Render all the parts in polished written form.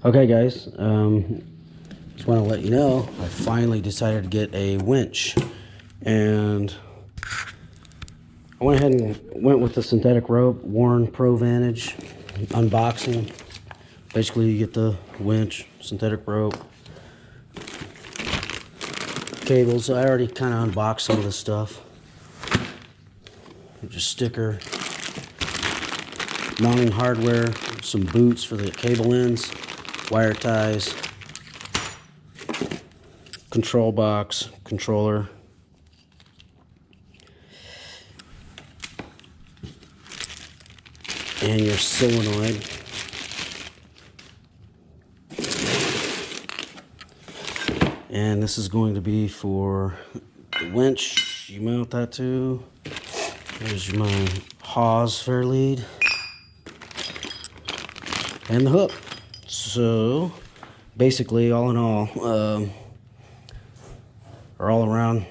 Okay guys, just want to let you know I finally decided to get a winch, and I went ahead and went with the synthetic rope, WARN Provantage unboxing. Basically you get the winch, synthetic rope, cables. I already kind of unboxed some of this stuff. Just sticker, mounting hardware, some boots for the cable ends, wire ties, control box, controller, and your solenoid. And this is going to be for the winch you mount that to. There's my Hawes fair lead and the hook. So basically, all in all, or all around,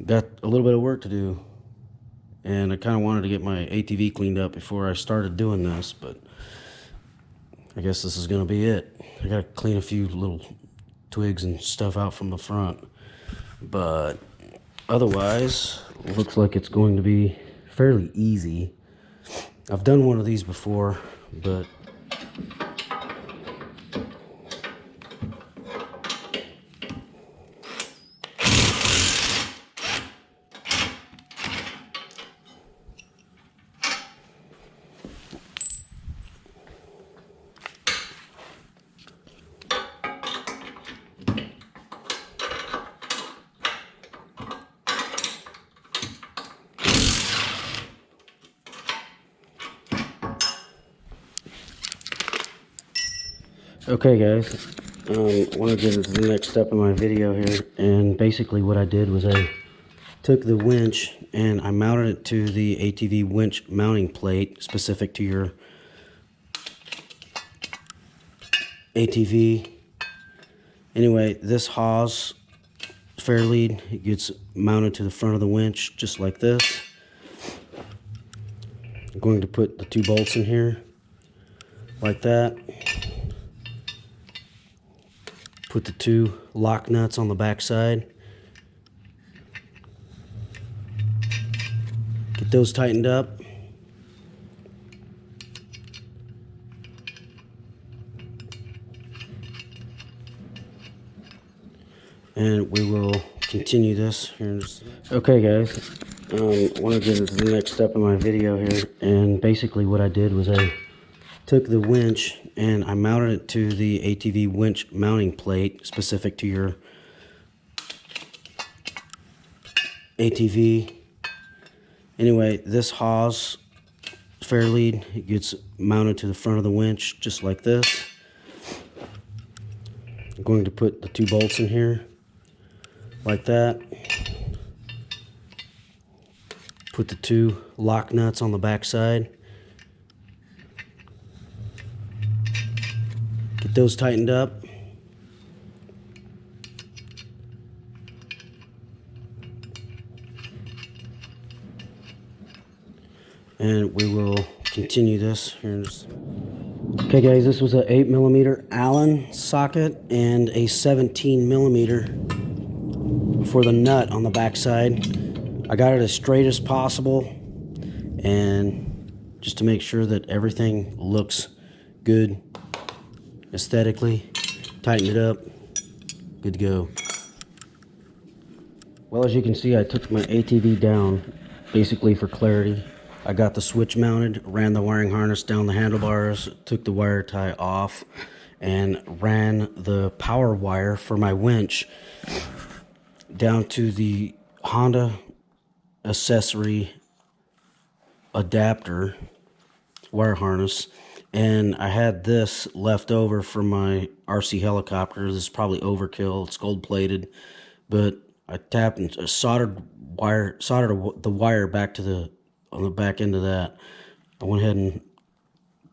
got a little bit of work to do, and I kind of wanted to get my ATV cleaned up before I started doing this, but I guess this is gonna be it. I gotta clean a few little twigs and stuff out from the front, but otherwise looks like it's going to be fairly easy. I've done one of these before, but okay guys, I want to get into the next step in my video here, and basically what I did was I took the winch and I mounted it to the ATV winch mounting plate specific to your ATV. Anyway, this Hawes fair lead, it gets mounted to the front of the winch just like this. I'm going to put the 2 bolts in here like that. Put the 2 lock nuts on the back side. Get those tightened up. And we will continue this here. Okay guys, I want to get into the next step in my video here, and basically what I did was I took the winch and I mounted it to the ATV winch mounting plate specific to your ATV. Anyway, this Hawes fair lead, it gets mounted to the front of the winch just like this. I'm going to put the 2 bolts in here like that. Put the 2 lock nuts on the back side. Get those tightened up. And we will continue this here. Okay guys, this was an 8mm Allen socket and a 17mm for the nut on the back side. I got it as straight as possible, and just to make sure that everything looks good aesthetically, tighten it up, good to go. Well, as you can see, I took my ATV down basically for clarity. I got the switch mounted, ran the wiring harness down the handlebars, took the wire tie off, and ran the power wire for my winch down to the Honda accessory adapter wire harness. And I had this left over from my RC helicopter. This is probably overkill. It's gold plated, but I tapped and soldered the wire back to on the back end of that. I went ahead and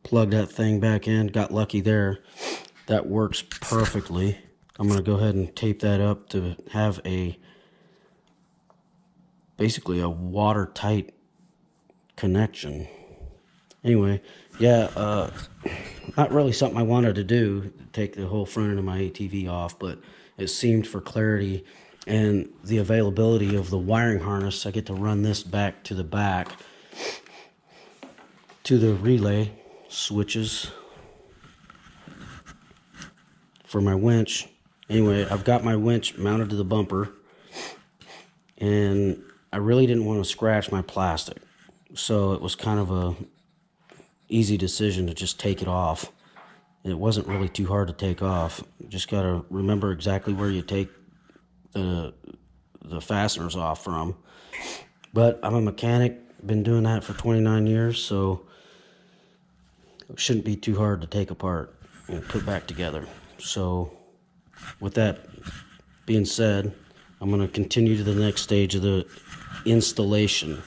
plugged that thing back in. Got lucky there. That works perfectly. I'm going to go ahead and tape that up to have basically a watertight connection. Anyway, yeah, Not really something I wanted to do, take the whole front end of my ATV off, but it seemed for clarity and the availability of the wiring harness, I get to run this back to the relay switches for my winch. Anyway, I've got my winch mounted to the bumper, and I really didn't want to scratch my plastic, so it was kind of a easy decision to just take it off. It wasn't really too hard to take off. You just got to remember exactly where you take the fasteners off from. But I'm a mechanic, been doing that for 29 years, so it shouldn't be too hard to take apart and put back together. So with that being said, I'm going to continue to the next stage of the installation.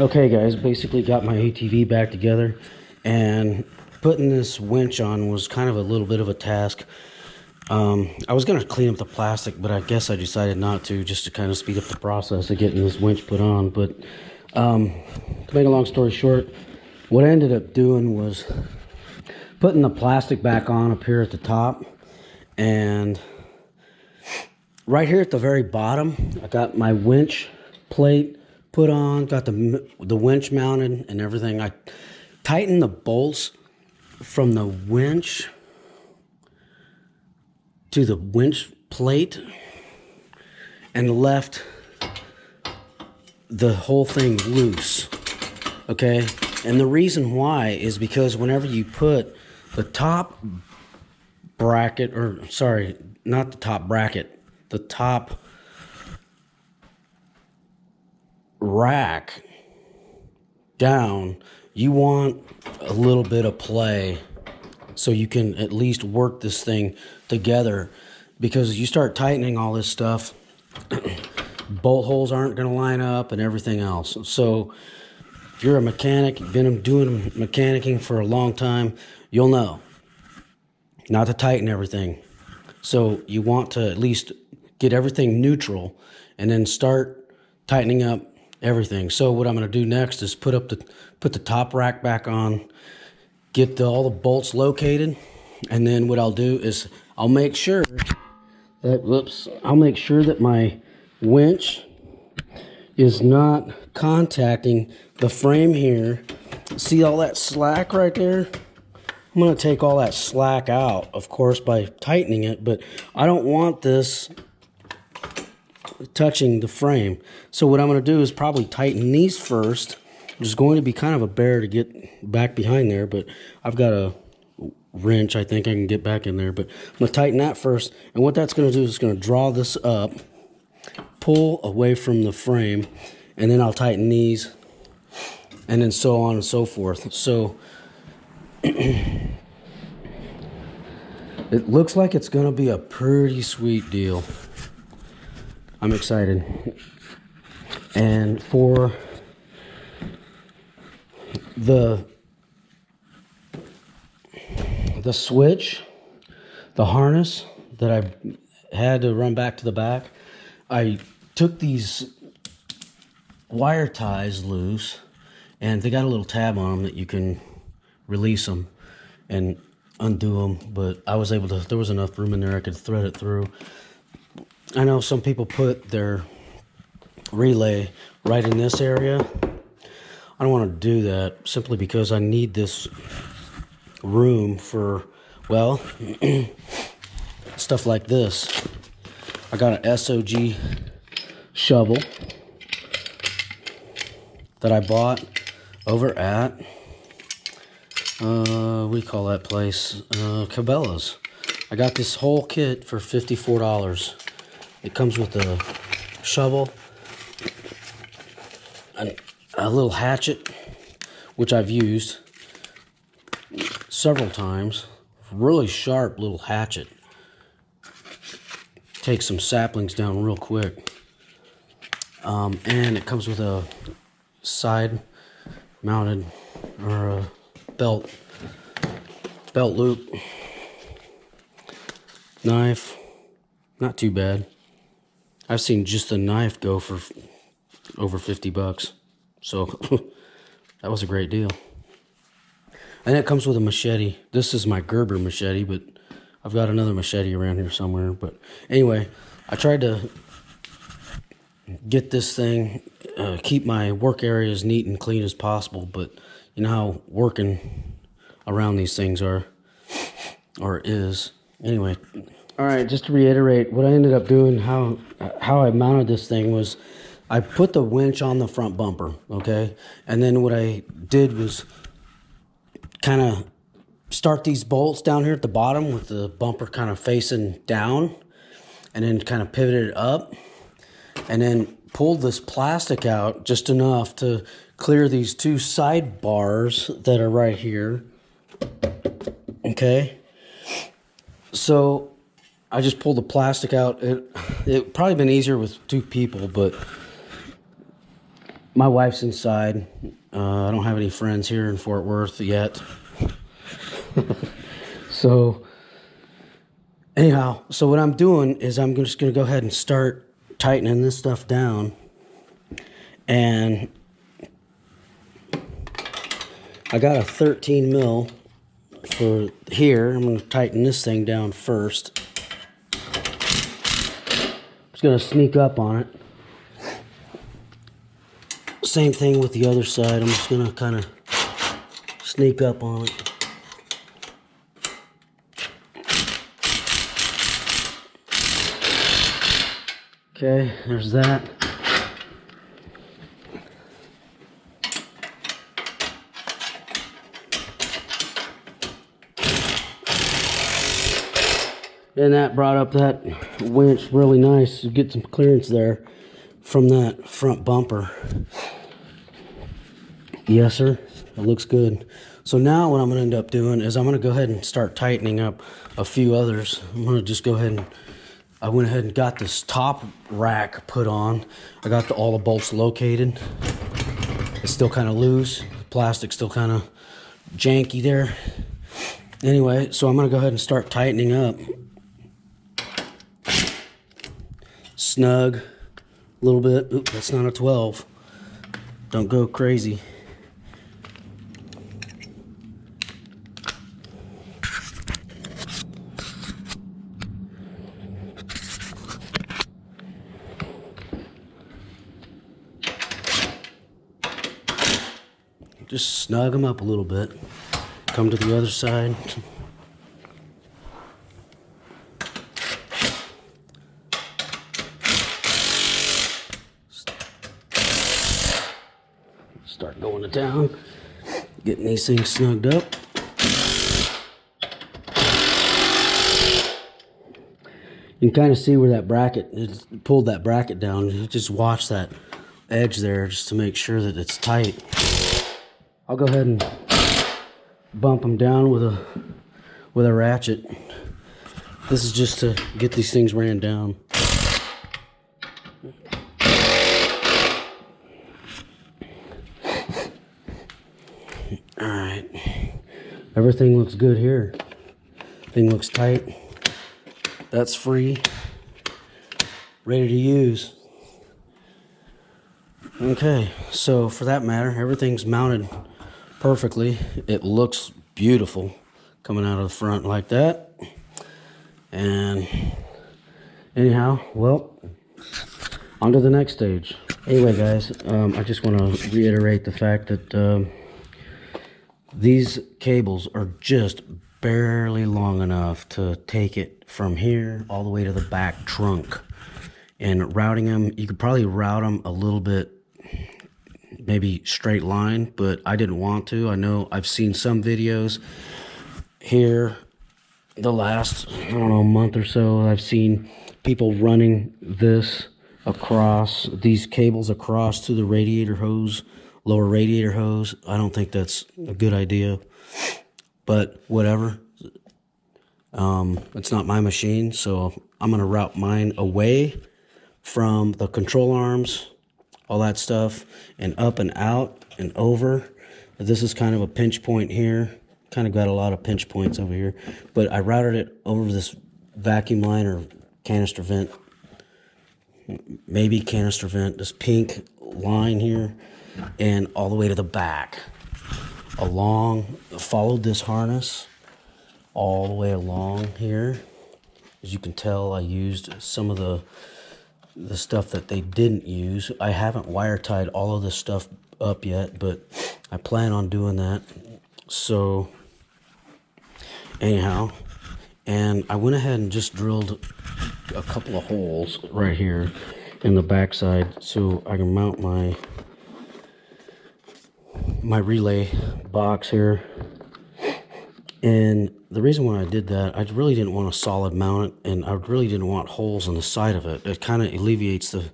Okay guys, basically got my ATV back together, and putting this winch on was kind of a little bit of a task. I was going to clean up the plastic, but I guess I decided not to, just to kind of speed up the process of getting this winch put on. But to make a long story short, what I ended up doing was putting the plastic back on up here at the top, and right here at the very bottom, I got my winch plate put on, got the winch mounted and everything. I tightened the bolts from the winch to the winch plate and left the whole thing loose, okay? And the reason why is because whenever you put the top bracket, or sorry, not the top bracket, the top rack down, you want a little bit of play so you can at least work this thing together, because you start tightening all this stuff, bolt holes aren't going to line up and everything else. So if you're a mechanic, you've been doing mechanicking for a long time, you'll know not to tighten everything. So you want to at least get everything neutral and then start tightening up everything. So what I'm going to do next is put the top rack back on, get all the bolts located, and then what I'll do is I'll make sure that my winch is not contacting the frame here. See all that slack right there? I'm going to take all that slack out, of course, by tightening it, but I don't want this touching the frame. So what I'm going to do is probably tighten these first. It's going to be kind of a bear to get back behind there, but I've got a wrench. I think I can get back in there, but I'm going to tighten that first. And what that's going to do is it's going to draw this up, pull away from the frame, and then I'll tighten these, and then so on and so forth. So it looks like it's going to be a pretty sweet deal. I'm excited. And for the switch, the harness that I had to run back to the back, I took these wire ties loose, and they got a little tab on them that you can release them and undo them, but I was able to, there was enough room in there I could thread it through. I know some people put their relay right in this area. I don't want to do that simply because I need this room for, well, stuff like this. I got an SOG shovel that I bought over at, what do you call that place? Cabela's. I got this whole kit for $54. It comes with a shovel, a little hatchet, which I've used several times. Really sharp little hatchet. Takes some saplings down real quick. And it comes with a side mounted, or a belt loop. Knife, not too bad. I've seen just a knife go for over $50, so that was a great deal. And it comes with a machete. This is my Gerber machete, but I've got another machete around here somewhere. But anyway, I tried to get this thing, keep my work area as neat and clean as possible, but you know how working around these things are, or is. Anyway, all right, just to reiterate, what I ended up doing, how I mounted this thing was, I put the winch on the front bumper, okay? And then what I did was kind of start these bolts down here at the bottom with the bumper kind of facing down, and then kind of pivoted it up, and then pulled this plastic out just enough to clear these two side bars that are right here, okay? So I just pulled the plastic out. It probably been easier with two people, but my wife's inside. I don't have any friends here in Fort Worth yet. So anyhow, so what I'm doing is I'm just going to go ahead and start tightening this stuff down. And I got a 13 mil for here. I'm going to tighten this thing down first. Just going to sneak up on it. Same thing with the other side. I'm just going to kind of sneak up on it. Okay, there's that. And that brought up that winch really nice. You get some clearance there from that front bumper. Yes, sir. It looks good. So now what I'm going to end up doing is I'm going to go ahead and start tightening up a few others. I'm going to just go ahead and I went ahead and got this top rack put on. I got all the bolts located. It's still kind of loose. Plastic's still kind of janky there. Anyway, so I'm going to go ahead and start tightening up. Snug a little bit. Oop, that's not a 12. Don't go crazy. Just snug them up a little bit. Come to the other side. Start going to town. Getting these things snugged up. You can kind of see where that bracket, it pulled that bracket down. You just watch that edge there just to make sure that it's tight. I'll go ahead and bump them down with a ratchet. This is just to get these things ran down. All right, everything looks good here. Thing looks tight. That's free, ready to use. Okay, so for that matter, everything's mounted perfectly. It looks beautiful coming out of the front like that. And anyhow, well, on to the next stage. Anyway, guys, I just want to reiterate the fact that these cables are just barely long enough to take it from here all the way to the back trunk. And routing them, you could probably route them a little bit, maybe straight line, but I didn't want to. I know I've seen some videos here the last, I don't know, month or so. I've seen people running this across, these cables across to the radiator hose, lower radiator hose. I don't think that's a good idea, but whatever. It's not my machine, so I'm going to route mine away from the control arms, all that stuff, and up and out and over. This is kind of a pinch point here. Kind of got a lot of pinch points over here, but I routed it over this vacuum line or canister vent, maybe canister vent, this pink line here, and all the way to the back. followed this harness all the way along here. As you can tell, I used some of the stuff that they didn't use. I haven't wire tied all of this stuff up yet, but I plan on doing that. So anyhow, and I went ahead and just drilled a couple of holes right here in the backside so I can mount my relay box here. And the reason why I did that, I really didn't want a solid mount it, and I really didn't want holes in the side of it. It kind of alleviates the,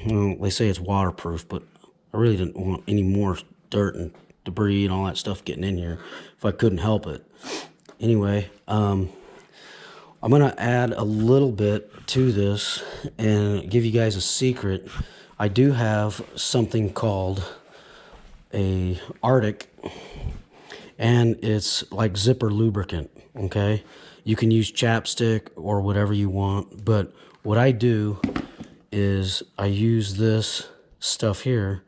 well, they say it's waterproof, but I really didn't want any more dirt and debris and all that stuff getting in here if I couldn't help it. Anyway, I'm going to add a little bit to this and give you guys a secret. I do have something called a Arctic, and it's like zipper lubricant. Okay, you can use chapstick or whatever you want, but what I do is I use this stuff here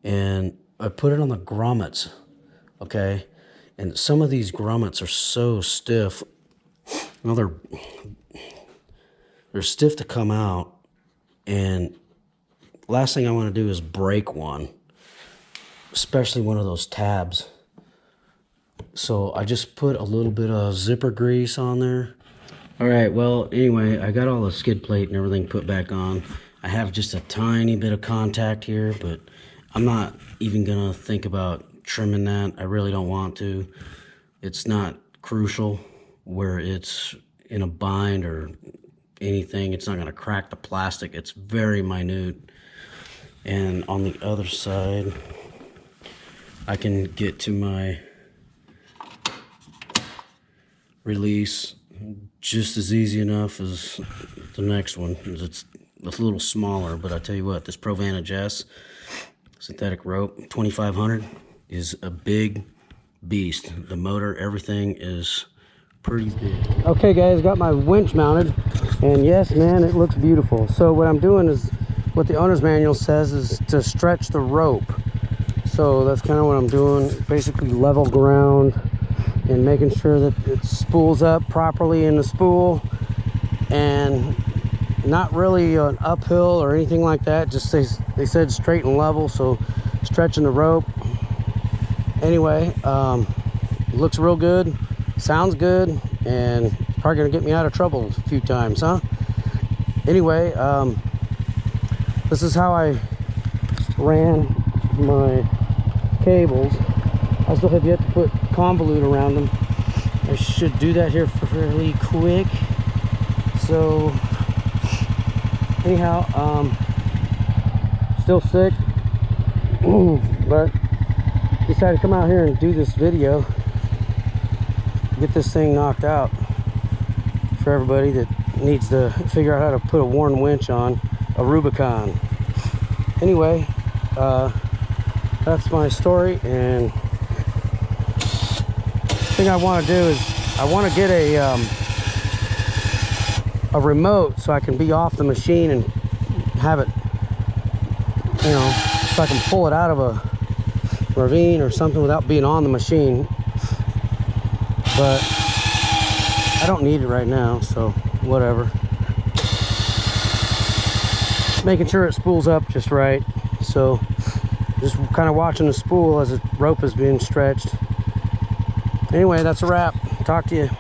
and I put it on the grommets. Okay, and some of these grommets are so stiff. Well, they're stiff to come out, and last thing I want to do is break one, especially one of those tabs. So I just put a little bit of zipper grease on there. All right, well, anyway, I got all the skid plate and everything put back on. I have just a tiny bit of contact here, but I'm not even gonna think about trimming that. I really don't want to. It's not crucial where it's in a bind or anything. It's not gonna crack the plastic. It's very minute. And on the other side, I can get to my release just as easy enough as the next one. It's a little smaller, but I tell you what, this Provantage-S synthetic rope 2500 is a big beast. The motor, everything is pretty big. Okay guys, got my winch mounted, and yes man, it looks beautiful. So what I'm doing is what the owner's manual says is to stretch the rope. So that's kind of what I'm doing, basically level ground and making sure that it spools up properly in the spool, and not really an uphill or anything like that. Just they said straight and level, so stretching the rope. Anyway, looks real good, sounds good, and probably gonna get me out of trouble a few times, huh? Anyway, this is how I ran my cables. I still have yet to put convolute around them. I should do that here fairly quick. So anyhow, still sick, but decided to come out here and do this video, get this thing knocked out for everybody that needs to figure out how to put a WARN winch on a Rubicon. Anyway, that's my story, and the thing I want to do is I want to get a remote so I can be off the machine and have it, you know, so I can pull it out of a ravine or something without being on the machine. But I don't need it right now, so whatever. Making sure it spools up just right. So just kind of watching the spool as the rope is being stretched. Anyway, that's a wrap. Talk to you.